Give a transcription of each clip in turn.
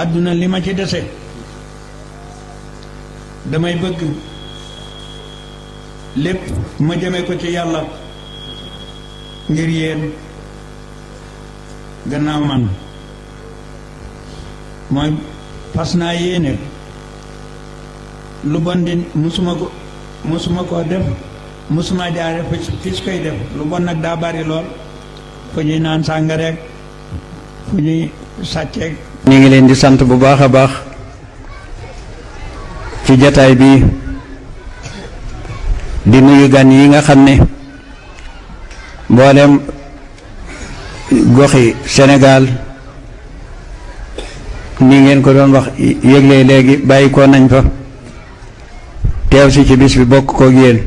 àdduna li ma ci dese damay bëgg lépp ma jëme ko ci yàlla ngir yéen gannaaw man mooy fas naa yéene lu bon di musuma koo def musuma jaare fi su koy def lu bon nag daa bari lool fu ñuy naan sàngareek fu ñuy sàcceek. ñu ngi leen di sant bu baax a baax ci jataay bi di nuyu gan yi nga xam ne mboolem goxi Sénégal ni ngeen ko doon wax yëgle léegi bàyyi ko nañ fa teew si ci bis bi bokk koog yéen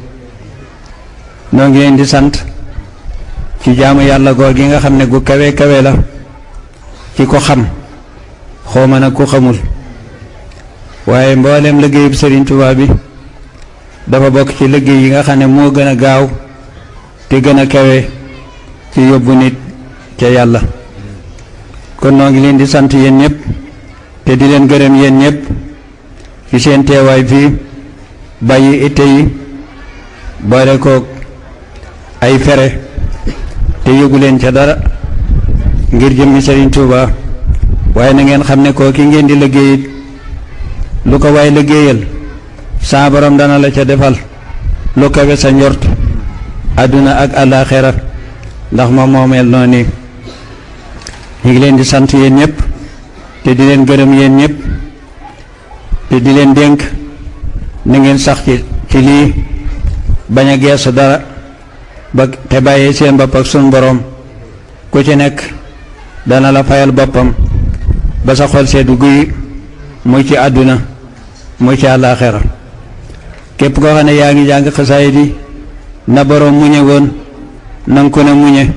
noo ngi leen di sant ci jaamu yàlla goor gi nga xam ne gu kawe kawe la ci ko xam xawma nag ku xamul waaye mboolem liggéeyub Serigne Touba bi dafa bokk ci liggéey yi nga xam ne moo gën a gaaw te gën a kawe ci yóbbu nit ca yàlla kon noo ngi leen di sant yéen ñëpp te di leen gërëm yéen ñëpp ci seen teewaay fii bàyyi itte yi boole koog ay fere te yóbbu leen ca dara ngir jëmmi Serigne Touba waaye na ngeen xam ne koo ki ngeen di liggéeyit lu ko waay liggéeyal saa borom dana la ca defal lu kawe sa njort àdduna ak àllaaxira ndax moom moomeel noonu ñu ngi leen di sant yéen ñëpp te di leen gërëm yéen ñëpp te di leen dénk na ngeen sax ci lii bañ a geesu dara ba te bàyyee seen bopp ak sun borom ku ci nekk dana la fayal boppam ba sa xol seddu guy muy ci àdduna muy ci àllaaxira képp koo xam ne yaa ngi jàng xasaayid yi na boroom muñe woon nanga ko ne muñe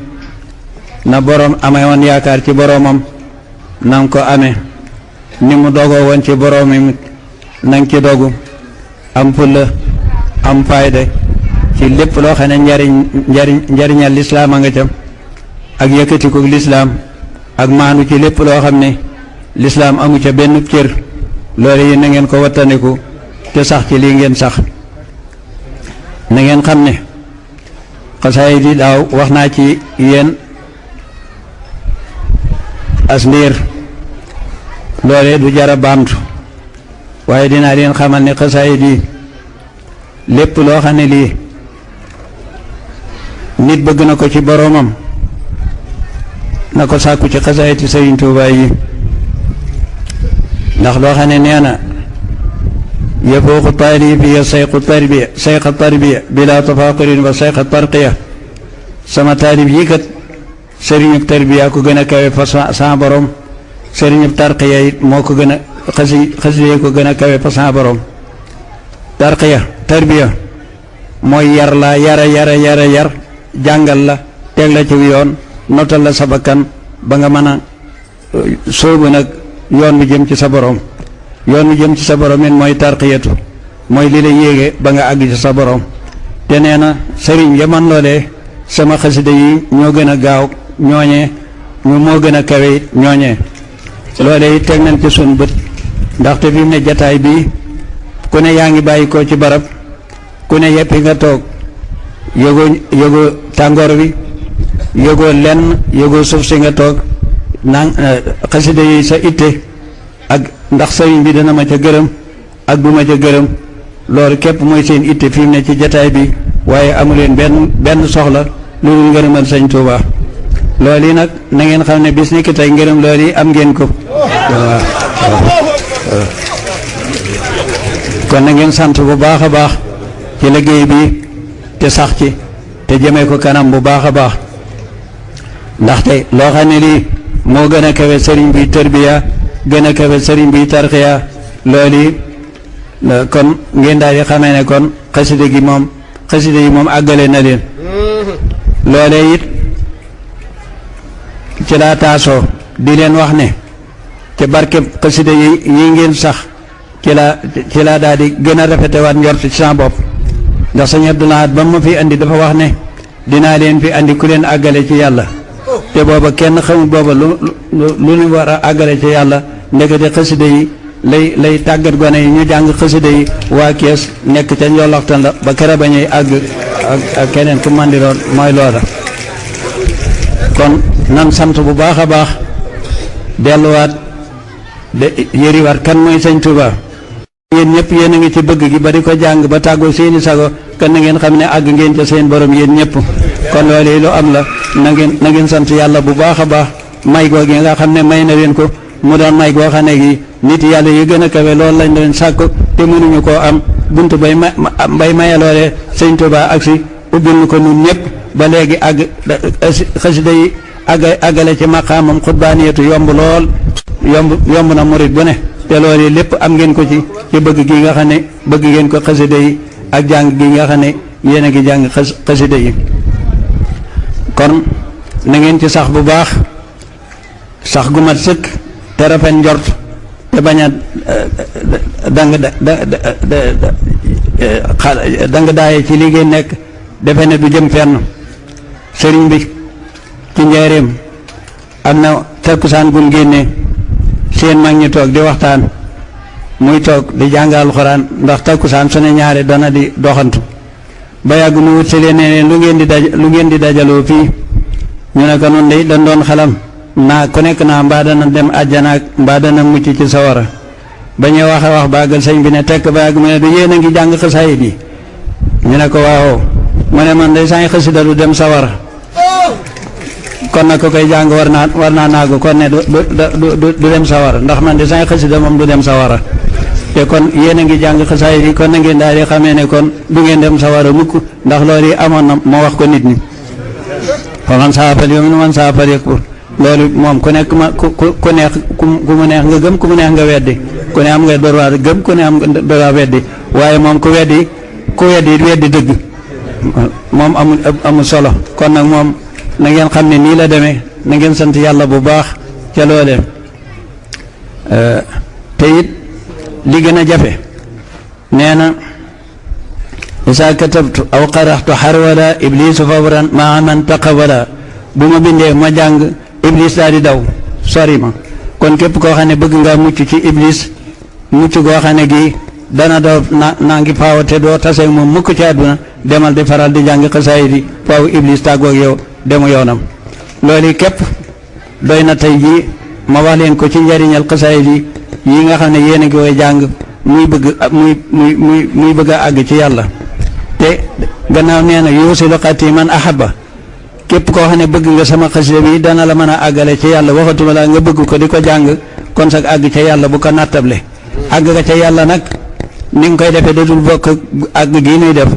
na boroom amee woon yaakaar ci boroomam nanga ko amee ni mu dogoo woon ci boroomam nanga ci dogu am fulla am fayda ci lépp loo xam ne njariñal lislaam a nga ca ak yëkkatiku lislaam ak maanu ci lépp loo xam ne lislaam amu ca benn cër loolu yi na ngeen ko wattandiku te sax ci lii ngeen sax na ngeen xam ne xasaay di daaw wax naa ci yéen as ndiir loole du jara baamtu waaye dinaa leen xamal ne xasaay di lépp loo xam ne lii nit bëgg na ko ci boroomam na ko sàkku ci xasaayiti Sëriñ Tuubaa yi ndax loo xam ne nee na yafooxu taalifiya sayqa tarbiya bila tafaaqurin wa sayqa tarqiya sama taalif yi kat sëriñub tarbiya ko gën a kawe fa sa borom sëriñub tarqiya it moo ko gën a xasiyee ko gën a kawe fa sa borom tarbiya mooy yar la yar jàngal la teg la ci yoon notal la sa bakkan ba nga mën a sóobu nag yoon wi jëm ci sa borom yoon wi jëm ci sa borom it mooy tarqiyatu mooy li la yéege ba nga àgg ci sa borom te nee na sëriñ ya man loolee sama xasida yi ñoo gën a gaaw ñooñee ñu moo gën a kawe it ñooñee loolee it teg nañ ci sun bët ndaxte fi mu ne jataay bii ku ne yaa ngi bàyyi koo ci barab ku ne yeppi nga toog yëgoo tàngoor wi yëgoo lenn yëgoo suuf si nga toog xasida yi sa itte ak ndax sëriñ bi dana ma ca gërëm ak du ma ca gërëm loolu képp mooy seen itte fi mu ne ci jataay bi waaye amuleen benn soxla lu dul ngërëmal Sëñ Tuubaa loolu yi nag na ngeen xam ne bis ni ki tey ngërëm loolu yi am ngeen ko kon na ngeen sant bu baax a baax ci liggéey bi te sax ci te jëmee ko kanam bu baax a baax ndaxte loo xam ne lii moo gën a kawe sëriñ bi tarbiya gën a kawe sëriñ bi tarxiya loolu yi kon ngeen daal di xamee ne kon xasida yi moom àggale na leen loolee it ci laa taasoo di leen wax ne ci barkeb xasida yi ngeen sax ci laa daal di gën a rafetewaat njort ci sama bopp ndax sëñ Abdou Lahad ba ma fi andi dafa wax ne dinaa leen fi andi ku leen àggale ci yàlla te booba kenn xamul booba lu ñu war a àggale ci yàlla ndekete xasida yi lay tàggat gone yi ñu jàng xasida yi waa Kees nekk ca njoloxtan la ba kere ba ñuy àgg ak keneen ku mandi doon mooy loola. kon nan sant bu baax a baax delluwaat de yëriwaat kan mooy sëñ Tuubaa. yéen ñëpp yéen a ngi ci bëgg gi ba di ko jàng ba tàggoo seeni sago kan na ngeen xam ne àgg ngeen ca seen borom yéen ñëpp kon loolu yi lu am la na ngeen sant yàlla bu baax a baax may goo gi nga xam ne may na leen ko mu doon may goo xam ne gi nit yàlla yi gën a kawe loolu lañ doon sàkku te mënuñu koo am buntu bay maye loolee sëñ Tuubaa ak si ubbil nu ko nun ñëpp ba léegi àgg xasida yi àggale ci maqaamam xutbaaniyatu yomb lool yomb na murit bu ne te loolu lépp am ngeen ko ci bëgg gi nga xam ne bëgg ngeen ko xasida yi ak jàng gi nga xam ne yéen a ngi jàng xasida yi kon na ngeen ci sax bu baax sax gu mat sëkk te rafet njort te bañ a dang daaye ci li ngeen nekk defe ne du jëm fenn sëriñ bi ci njaareem am na takkusaan gun génnee seen mag ñi toog di waxtaan muy toog di jàng alxuraan ndax takkusaan su ne ñaare dana di doxantu ba yàgg nu wut si leen ne lu ngeen di dajaloo fii ñu ne ko noonu day dañ doon xalam naa ku nekk naa mbaa dana dem àjjana mbaa dana mucc ci sawara ba ñuy wax a wax baagal sëñ bi ne tekk ba yàgg mu ne du yéen a ngi jàng xasaayid yi ñu ne ko waaw mu ne man day sañ xasida du dem sawara kon nag ko koy jàng war naa naagu kon ne du dem sawara ndax man de sañ xasida moom du dem sawara te kon yéen a ngi jàng xasaayid yi kon na ngeen daal di xamee ne kon du ngeen dem sawara mukk ndax loolu yi amoon na moo wax ko nit ñi fa man saafal yow man saafal yakfur loolu moom ku nekk ku neex ku mu neex nga gëm ku mu neex nga weddi ku ne am nga droit gëm ku ne am nga droit weddi waaye moom ku weddi dëgg moom amul solo kon nag moom na ngeen xam ne nii la demee na ngeen sant yàlla bu baax ca loolee te it li gën a jafe nee na isa katabtu aw qaraxtu xarwala iblisu fawran maa man taqawala bu ma bindee ma jàng iblis daal di daw sori ma kon képp koo xam ne bëgg nga mucc ci iblis mucc goo xam ne gii dana daw naa ngi paawate doo taseeg moom mukk ci àdduna demal di faral di jàng xasaayid yi faaw iblis tàggoog yow demu yoonam loolu képp doy na tey jii ma wax leen ko ci njariñal xasaayid yi nga xam ne yéen a ngi koy jàng muy bëgg a àgg ci yàlla te gannaaw nee na yuusilu xati man ahaba képp koo xam ne bëgg nga sama xasida bi dana la mën a àggale ci yàlla waxatuma la nga bëgg ko di ko jàng kon sax àgg ca yàlla bu ko nattable àgg nga ca yàlla nag ni nga koy defee dadul bokk àgg gii nuy def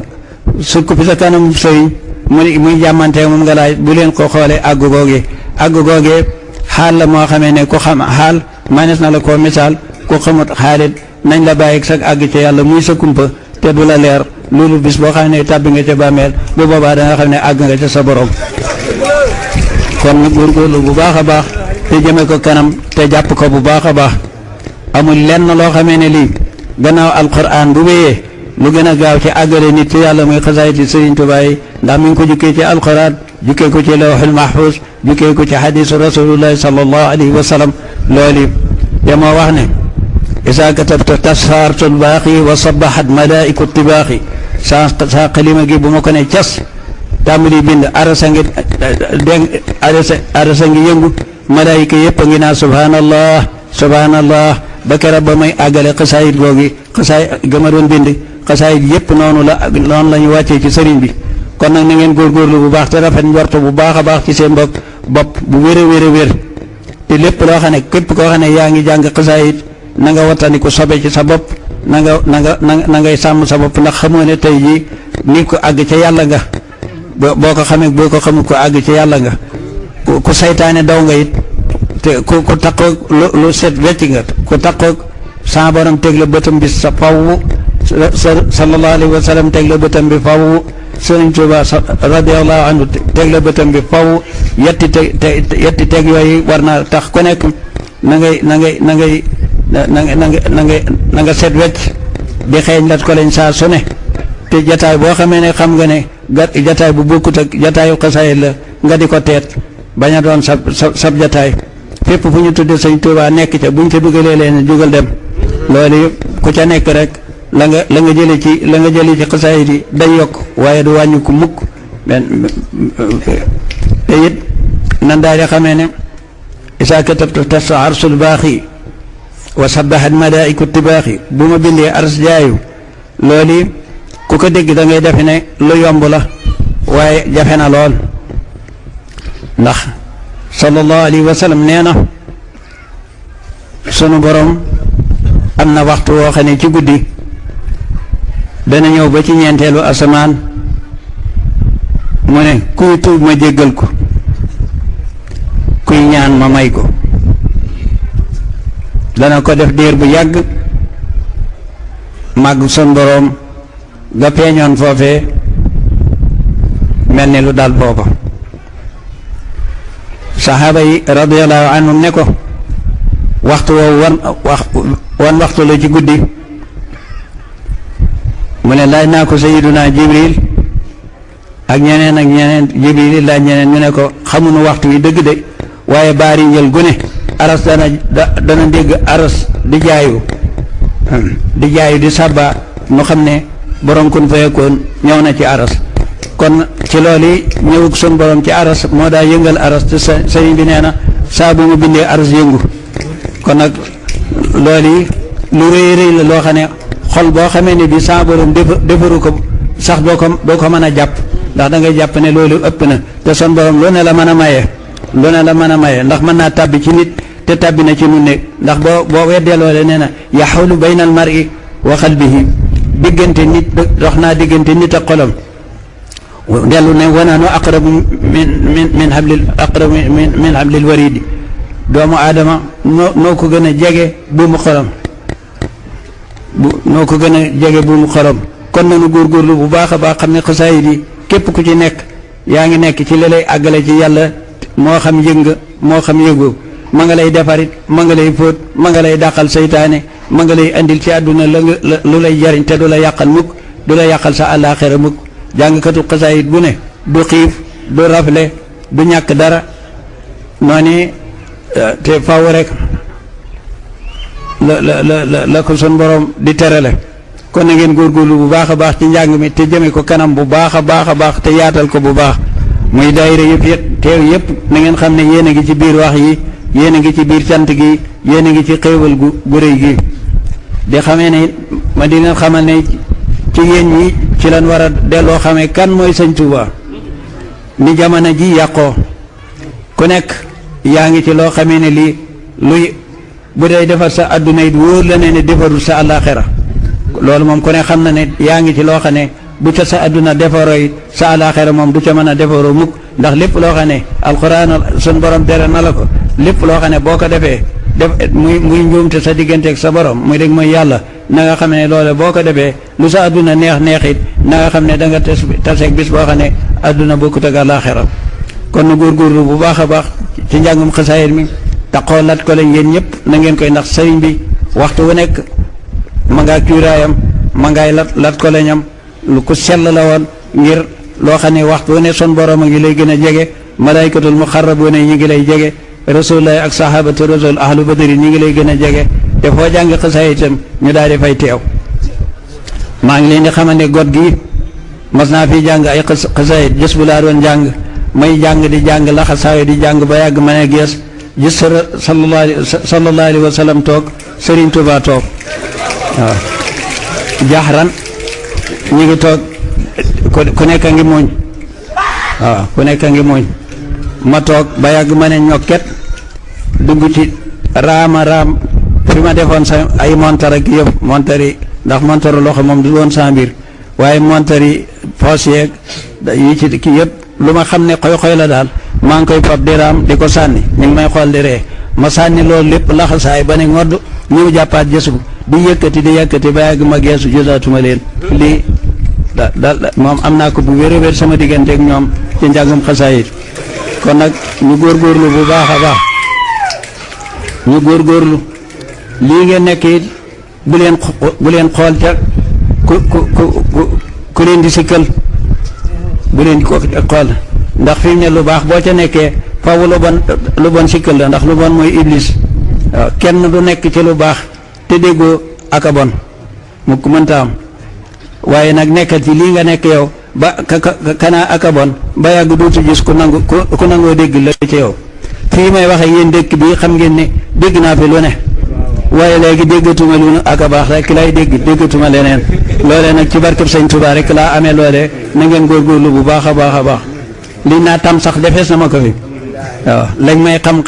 sukk fi sa kanam sëriñ muy jàmmante moom nga laaj bu leen ko xoolee àgg googee xaal la moo xamee ne ku xam xaal manes na la koo misaal ku xamut xaalit nañ la bàyyi sax àgg ca yàlla muy sa kumpa te du la leer loolu bis boo xam ne tàbbi nga ca bàmmeel bu boobaa da nga xam ne àgg nga ca sa borom kon ñu góorgóorlu bu baax a baax te jëme ko kanam te jàpp ko bu baax a baax amul lenn loo xamee ne lii gannaaw alquran bu wéyee lu gën a gaaw ci àggale nit ci yàlla muy xasaayid ci Sëriñ Tuubaa yi ndax mi ngi ko jukkee ci alquran jukkee ko ci lawhul mahfuz jukkee ko ci hadisu rasulullahi sallallahu alayhi wa sallam loolu te moo wax ne isa katabtu tasfartul baaqi wa sabahat malaiku tibaaxi saa xalima gi bu ma ko ne cas tàmbali bind arasa ngi yëngu malaayika yëpp a ngi naa subhanallah ba keroog ba may àggale xasaayid googi gama doon bind xasaayid yëpp noonu la ñu wàccee ci sëriñ bi kon nag na ngeen góorgóorlu bu baax te rafet njort bu baax a baax ci seen bopp bu wér a wér te lépp loo xam ne képp koo xam ne yaa ngi jàng xasaayid na nga wattandiku sobe ci sa bopp na ngay sàmm sa bopp ndax xamoo ne tey jii ni ko àgg ca yàlla nga boo ko xamee boo ko xamul ko àgg ca yàlla nga ku saytaane daw nga it te ku taqoog lu set wecc nga ku taqoog sa borom teg la bëtam bi sa faww sallallahu alayhi wa sallam teg la bëtam bi faww Sëriñ Tuubaa radiyallahu anhu teg la bëtam bi faww yetti teg yooyu war naa tax ku nekk na nga set wecc di xeeñ lat ko lañ saa su ne te jataay boo xamee ne xam nga ne jataay bu bokkut ak jataayu xasaayid la nga di ko teet bañ a doon sab jataay fépp fu ñu tudde sëñ Tuubaa nekk ca buñ ca dugalee leen jugal dem loolu ku ca nekk rek la nga jële ci xasaayid yi day yokk waaye du wàññi ko mukk te it nan daal di xamee ne isaa katabtu tasta arsul baaxi wa sabahat madaiku tibaaxi bu ma bindee ars jaayu loolu ku ko dégg da ngay defe ne lu yomb la waaye jafe na lool ndax sallallahu alayhi wa sallam nee na sunu borom am na waxtu woo xam ne ci guddi dana ñëw ba ci ñeenteelu asamaan mu ne kuy tuub ma jéggal ko kuy ñaan ma may ko dana ko def diir bu yàgg màgg sun boroom ga peeñoon foofee mel ni lu dal booba saxaaba yi radiyallahu anhum ne ko waxtu woowu wan waxtu la ci guddi mu ne laaj naa ko sayiduna jibril ak ñeneen jibril laaj ñeneen ñu ne ko xamuñu waxtu wi dëgg de waaye baari njël gu ne aras dana dégg aras di jaayu di sàbba nu xam ne borom kun fayekoon ñëw na ci aras kon ci loolu ñëwug sun borom ci aras moo daa yëngal aras te sëriñ bi nee na saa bu mu bindee aras yëngu kon nag loolu lu rëy rëy la loo xam ne xol boo xamee ne bi saa borom defaru ko sax doo ko mën a jàpp ndax da ngay jàpp ne loolu ëpp na te sun borom lu ne la mën a maye ndax mën naa tàbbi ci nit te tàbbi na ci nun ne ndax boo weddee loole nee na yaxawlu bayna al mar'i wa qalbihi diggante nit dox naa diggante nit ak xolam dellu ne wanaanu aqrabu min hablil waridi doomu aadama noo ko gën a jege buumu xolam noo ko gën a jege buumu xolam kon nanu góorgóorlu bu baax a baax xam ne xasaayid yi képp ku ci nekk yaa ngi nekk ci li lay àggale ci yàlla moo xam yëg nga moo xam yëgoo ma nga lay defarit ma nga lay fóot ma nga lay dàqal seytaane ma nga lay andil ci àdduna lu lay jariñ te du la yàqal mukk du la yàqal sa àllaaxira mukk jàngkatu xasaayid bu ne du xiif du rafle du ñàkk dara noonu te faw rek la ko sun borom di terale kon na ngeen góorgóorlu bu baax a baax ci njàng mi te jëme ko kanam bu baax a baax te yaatal ko bu baax muy daayira yëpp teew yëpp na ngeen xam ne yéen a ngi ci biir wax yi yéen a ngi ci biir cant gi yéen a ngi ci xéewal gu rëy gi di xamee ne ma di ngeen xamal ne ci yéen ñi ci lan war a delloo xamee kan mooy sëñ Tuuba ni jamono ji yàqoo ku nekk yaa ngi ci loo xamee ne lii luy bu dee defar sa adduna it wóor la ne defarul sa àllaaxira loolu moom ku ne xam na ne yaa ngi ci loo xam ne bu ca sa adduna defaroo it sa àllaaxira moom du ca mën a defaroo mukk ndax lépp loo xam ne alxuraan sun borom tere na la ko lépp loo xam ne boo ko defee muy njuumte sa digganteeg sa borom muy dégg mooy yàlla na nga xam ne loole boo ko defee lu sa adduna neex it na nga xam ne da nga taseeg bis boo xam ne adduna bokkut ak àllaaxira kon nu góorgóorlu bu baax a baax ci njàngum xasaayid mi taxoo lat ko lañ ngeen ñëpp na ngeen koy ndax sëriñ bi waxtu wu nekk ma ngaa cuuraayam ma ngaay lat ko lañam lu ko sell la woon ngir loo xam ne waxtu wu ne son borom a ngi lay gën a jege malaaykatul muxarrabuuna ñi ngi lay jege rasulullah ak sahabatu rasul ahlu badri ñi ngi lay gën a jege te foo jàng xasaayid itam ñu daal di fay teew maa ngi leen di xamal ne got gi mas naa fi jàng ay xasaayid gis bu laa doon jàng may jàng di jàng laxasaayo di jàng ba yàgg ma ne gees gis sallallahu alayhi wa sallam toog Serigne Touba toog waaw jaxran ñi ngi toog ku nekk a ngi mooñ waaw ku nekk a ngi mooñ ma toog ba yàgg ma ne ñokket dugg ci raam fi ma defoon sa ay montar ak yëpp montar yi ndax montaru loxo moom du woon sa mbir waaye montar yi poos yeeg yi ci kii yëpp lu ma xam ne xoy la daal maa ngi koy fab di raam di ko sànni ñu ngi may xool di ree ma sànni loolu lépp laxasaay ba ne ngodd ñëw jàppaat jësu di yëkkati ba yàgg ma geesu jotaatuma leen lii daal moom am naa ko bu wér a wér sama diggante ak ñoom ci njàngum xasaayid kon nag ñu góorgóorlu bu baax a baax ñu góorgóorlu lii ngeen nekk it bu leen xool ca ku leen di sikkal bu leen ko xool ndax fi mu ne lu baax boo ca nekkee faw lu bon sikkal la ndax lu bon mooy iblis waaw kenn du nekk ci lu baax te déggoo ak a bon mukk mënta am waaye nag nekkal ci lii nga nekk yow ba kanaa ak a bon ba yàgg dootu gis ku nangoo dégg la ci yow fii may waxe yéen dëkk bi xam ngeen ne dégg naa fi lu ne waaye léegi déggatuma lu ak a baax rek lay déggatuma leneen loolee nag ci barkeb Sëñ Tuubaa rek laa amee loolee na ngeen góorgóorlu bu baax a baax a baax li naa tam sax defees na ma ko fi waaw lañ may xam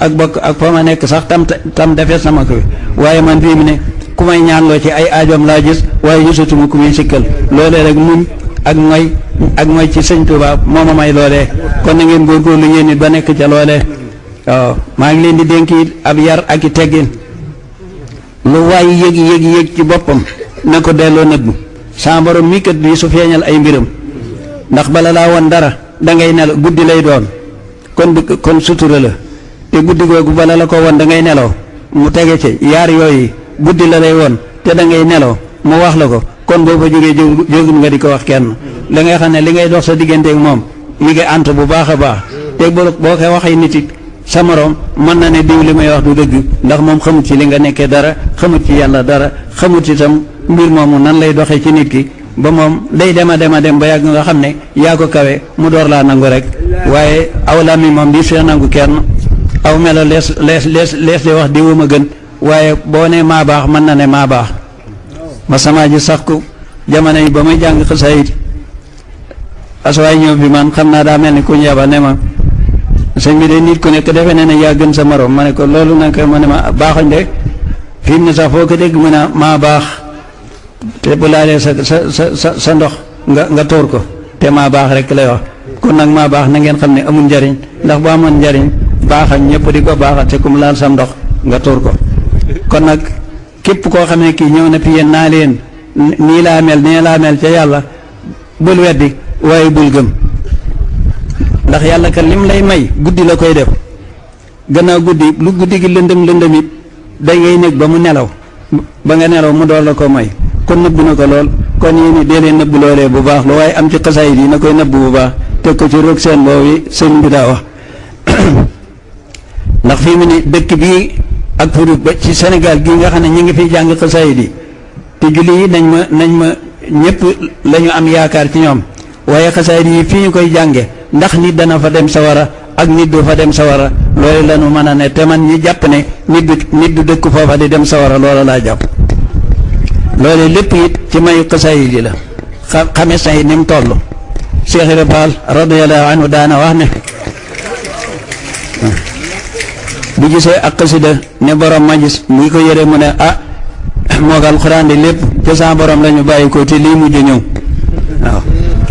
ak bokk ak fa ma nekk sax tam defees na ma ko fi waaye man fii mu ne ku may ñaanloo ci ay aajoom laa gis waaye gisatuma ku muy sikkal loolee rek muñ ak mooy ci Sëñ Tuubaa moo ma may loolee kon na ngeen góorgóorlu yéen it ba nekk ca loolee waaw maa ngi leen di dénk it ab yar ak i teggin lu waay yëg ci boppam na ko delloo nëbbu sa borom mii kat bii su feeñal ay mbiram ndax bala laa woon dara dangay nelaw guddi lay doon kon sutura la te guddi googu bala la ko woon da ngay nelaw mu tege ci yaar yooyu guddi la lay woon te da ngay nelaw mu wax la ko kon boo fa jógee jógul nga di ko wax kenn la ngay xam ne li ngay dox sa digganteeg moom mi ngi ànt bu baax a baax te boo koy waxee nit it sa morom mën na ne diw li may wax du dëgg ndax moom xamut ci li nga nekkee dara xamut ci yàlla dara xamut itam mbir moomu nan lay doxee ci nit ki ba moom day dem ba yàgg nga xam ne yaa ko kawe mu door laa nangu rek waaye aw làmmiñ moom di see nangu kenn aw melo lees di wax diwu ma gën waaye boo ne maa baax mën na ne maa baax ma sama ji sax ko jamono yi ba may jàng xasaayid aswaay ñëw bi man xam naa daa mel ni ku ñu yaba ne ma sëñ bi de nit ku nekk defe ne yaa gën sa morom ma ne ko loolu nag ma ne ma baaxuñ de fi mu ne sax foo ko dégg mu ne maa baax te bu laalee sa ndox nga tóor ko te maa baax rek lay wax kon nag maa baax na ngeen xam ne amul njariñ ndax bu amoon njariñ baaxal ñëpp di ko baaxal te ku mu laal sa ndox nga tóor ko kon nag képp koo xam ne kii ñëw na fi yéen naa leen nii laa mel ca yàlla bul weddi waaye bul gëm ndax yàlla kat lim lay may guddi la koy def gannaaw guddi lu guddi gi lëndëm it day ngay nekk ba mu nelaw ba nga nelaw mu door la ko may kon nëbb na ko lool kon yéen dee leen nëbb loolee bu baax lu waaye am ci xasaayid yi na koy nëbb bu baax teg ko ci roog seen boobu sëñ bi daa wax ndax fii mu ne dëkk bii ak fudut ba ci Sénégal gii nga xam ne ñu ngi fiy jàng xasaayid yi te julli yi nañ ma ñëpp la ñu am yaakaar ci ñoom waaye xasaayid yi fii ñu koy jànge ndax nit dana fa dem sawara ak nit du fa dem sawara loolu la ñu mën a ne te man ñi jàpp ne nit du dëkk foofa di dem sawara loola laa jàpp loolu lépp it ci mayu xasaayid yi la xame say ni mu toll Cheikh Ibra Fall radiyallahu anhu daana wax ne bu gisee ak xasida ne borom ma gis muy ko yëre mu ne moog alxuraan di lépp ca sa borom la ñu bàyyi ko te lii mujj ñëw waaw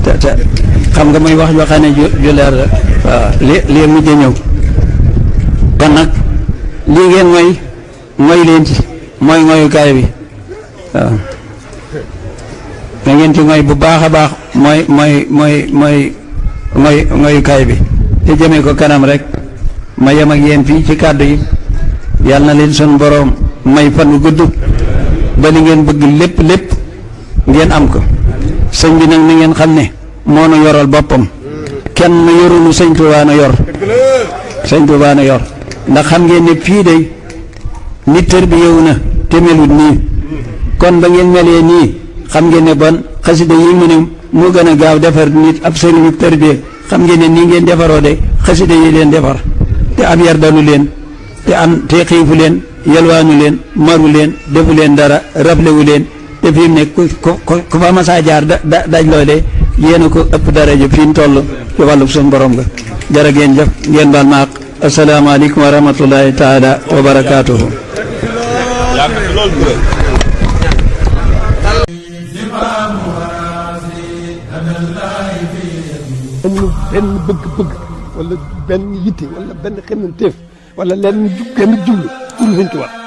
te xam nga muy wax joo xam ne ju leer la waaw lii mujj ñëw kon nag lii ngeen mooy leen ci mooy ngoyukaay bi waaw da ngeen ci ngoy bu baax a baax mooy ngoyukaay bi te jëmee ko kanam rek ma yem ak yéen fii ci kàddu yi yàlla na leen sun boroom may fan wu gudd ba li ngeen bëgg lépp ngeen am ko sëñ bi nag na ngeen xam ne moo nu yoral boppam kenn yorunu sëñ Tuubaa na yor ndax xam ngeen ne fii day nit tër bi yow na te melut nii kon ba ngeen melee nii xam ngeen ne bon xasida yi mu ne moo gën a gaaw defar nit ab sëriñu tër bi xam ngeen ne nii ngeen defaroo de xasida yi leen defar te ab yar dalu leen te xiifu leen yalwaanu leen maru leen defu leen dara rablewu leen te fi mu ne ku fa masaa jaar daj loole yéen a ko ëpp daraja fi mu toll ci wàllu suñu borom nga jërë ngeen jëf ngeen baal ma àq asalaamaaleykum wa rahmatullahi taala wa barakaatuhu amul benn bëgg-bëgg wala benn yitte wala benn xemmanteef wala lenn jublu pour Sëñ Tuubaa